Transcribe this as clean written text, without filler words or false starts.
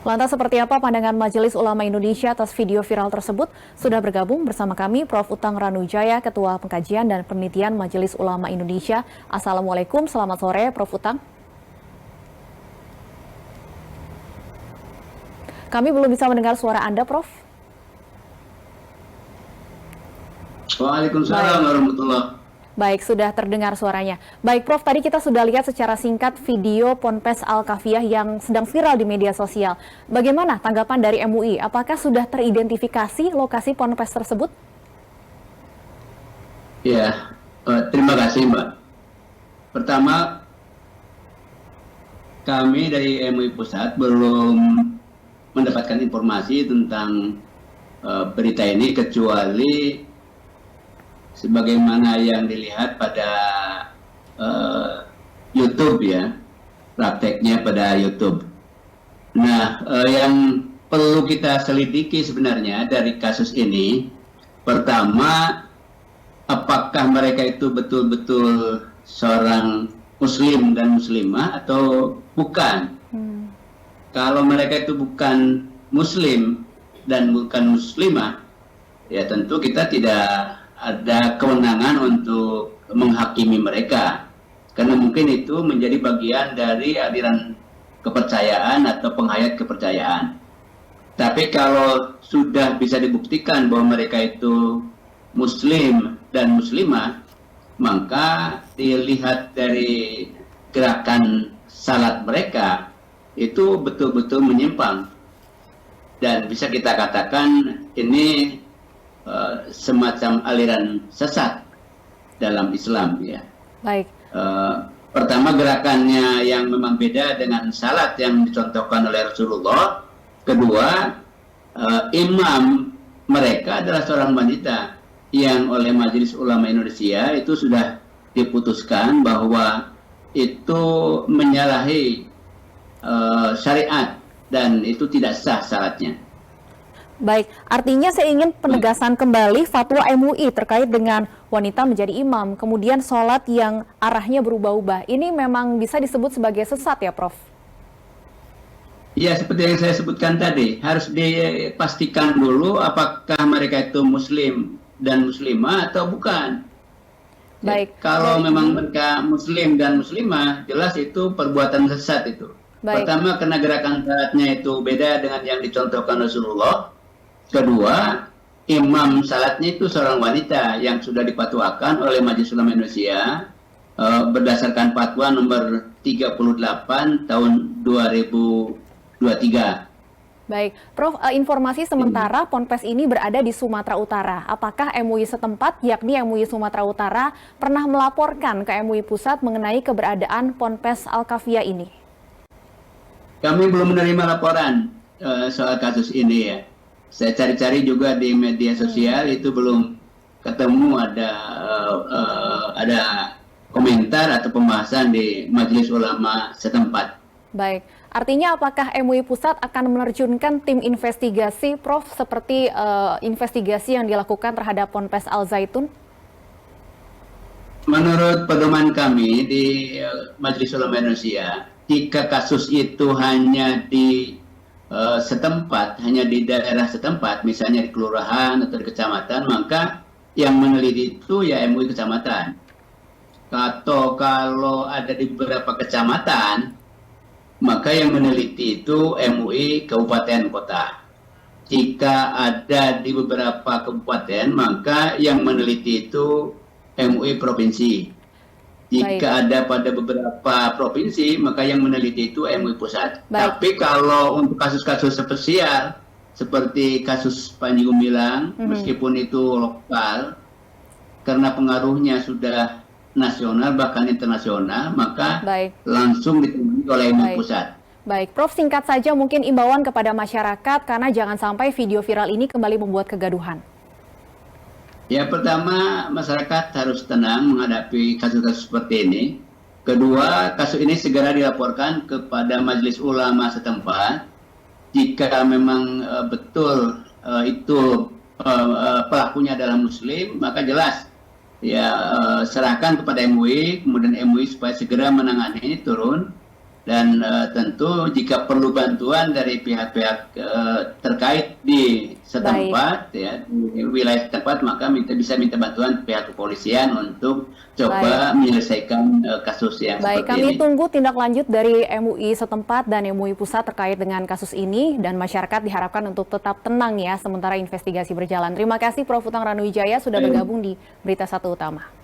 Lantas seperti apa pandangan Majelis Ulama Indonesia atas video viral tersebut? Sudah bergabung bersama kami Prof. Utang Ranujaya, Ketua Pengkajian dan Penelitian Majelis Ulama Indonesia. Assalamualaikum, selamat sore Prof. Utang. Kami belum bisa mendengar suara Anda, Prof. Waalaikumsalam warahmatullahi. Baik, sudah terdengar suaranya. Baik, Prof, tadi kita sudah lihat secara singkat video Ponpes Al-Kafiyah yang sedang viral di media sosial. Bagaimana tanggapan dari MUI? Apakah sudah teridentifikasi lokasi Ponpes tersebut? Ya, terima kasih Mbak. Pertama, kami dari MUI Pusat belum mendapatkan informasi tentang berita ini kecuali sebagaimana yang dilihat pada YouTube ya, prakteknya pada YouTube. Nah, yang perlu kita selidiki sebenarnya dari kasus ini, pertama, apakah mereka itu betul-betul seorang muslim dan muslimah atau bukan? Kalau mereka itu bukan muslim dan bukan muslimah, ya tentu kita tidak ada kewenangan untuk menghakimi mereka, karena mungkin itu menjadi bagian dari aliran kepercayaan atau penghayat kepercayaan. Tapi kalau sudah bisa dibuktikan bahwa mereka itu muslim dan muslimah, maka dilihat dari gerakan salat mereka itu betul-betul menyimpang, dan bisa kita katakan ini semacam aliran sesat dalam Islam ya. Baik. Pertama, gerakannya yang memang beda dengan salat yang dicontohkan oleh Rasulullah. Kedua, imam mereka adalah seorang wanita yang oleh Majelis Ulama Indonesia itu sudah diputuskan bahwa itu menyalahi syariat dan itu tidak sah salatnya. Baik, artinya saya ingin penegasan kembali fatwa MUI terkait dengan wanita menjadi imam, kemudian sholat yang arahnya berubah-ubah. Ini memang bisa disebut sebagai sesat ya, Prof? Ya, seperti yang saya sebutkan tadi, harus dipastikan dulu apakah mereka itu muslim dan muslimah atau bukan. Baik. Kalau memang mereka muslim dan muslimah, jelas itu perbuatan sesat itu. Baik. Pertama, karena gerakan salatnya itu beda dengan yang dicontohkan Rasulullah. Kedua, imam salatnya itu seorang wanita yang sudah dipatwakan oleh Majelis Ulama Indonesia berdasarkan fatwa nomor 38 tahun 2023. Baik, Prof, informasi sementara Ponpes ini berada di Sumatera Utara. Apakah MUI setempat, yakni MUI Sumatera Utara, pernah melaporkan ke MUI Pusat mengenai keberadaan Ponpes Al-Kafiyah ini? Kami belum menerima laporan soal kasus ini ya. Saya cari-cari juga di media sosial, itu belum ketemu ada komentar atau pembahasan di Majelis Ulama setempat. Baik, artinya apakah MUI Pusat akan menerjunkan tim investigasi, Prof, seperti investigasi yang dilakukan terhadap Ponpes Al Zaitun? Menurut pedoman kami di Majelis Ulama Indonesia, jika kasus itu hanya di setempat, hanya di daerah setempat, misalnya di kelurahan atau di kecamatan, maka yang meneliti itu ya MUI kecamatan. Atau kalau ada di beberapa kecamatan, maka yang meneliti itu MUI kabupaten kota. Jika ada di beberapa kabupaten, maka yang meneliti itu MUI provinsi. Jika ada pada beberapa provinsi, maka yang meneliti itu MUI Pusat. Baik. Tapi kalau untuk kasus-kasus spesial, seperti kasus Panji Gumilang, meskipun itu lokal, karena pengaruhnya sudah nasional, bahkan internasional, maka langsung ditangani oleh MUI Pusat. Baik, Prof, singkat saja mungkin imbauan kepada masyarakat, karena jangan sampai video viral ini kembali membuat kegaduhan. Ya, pertama, masyarakat harus tenang menghadapi kasus-kasus seperti ini. Kedua, kasus ini segera dilaporkan kepada Majelis Ulama setempat. Jika memang betul itu pelakunya adalah Muslim, maka jelas ya serahkan kepada MUI, kemudian MUI supaya segera menangani ini turun. Dan tentu jika perlu bantuan dari pihak-pihak terkait di setempat, ya, di wilayah setempat, maka bisa minta bantuan pihak kepolisian untuk coba menyelesaikan kasus yang Baik, seperti kami ini. tunggu tindak lanjut dari MUI setempat dan MUI pusat terkait dengan kasus ini, dan masyarakat diharapkan untuk tetap tenang ya sementara investigasi berjalan. Terima kasih Prof. Utang Ranuwijaya sudah bergabung di Berita Satu Utama.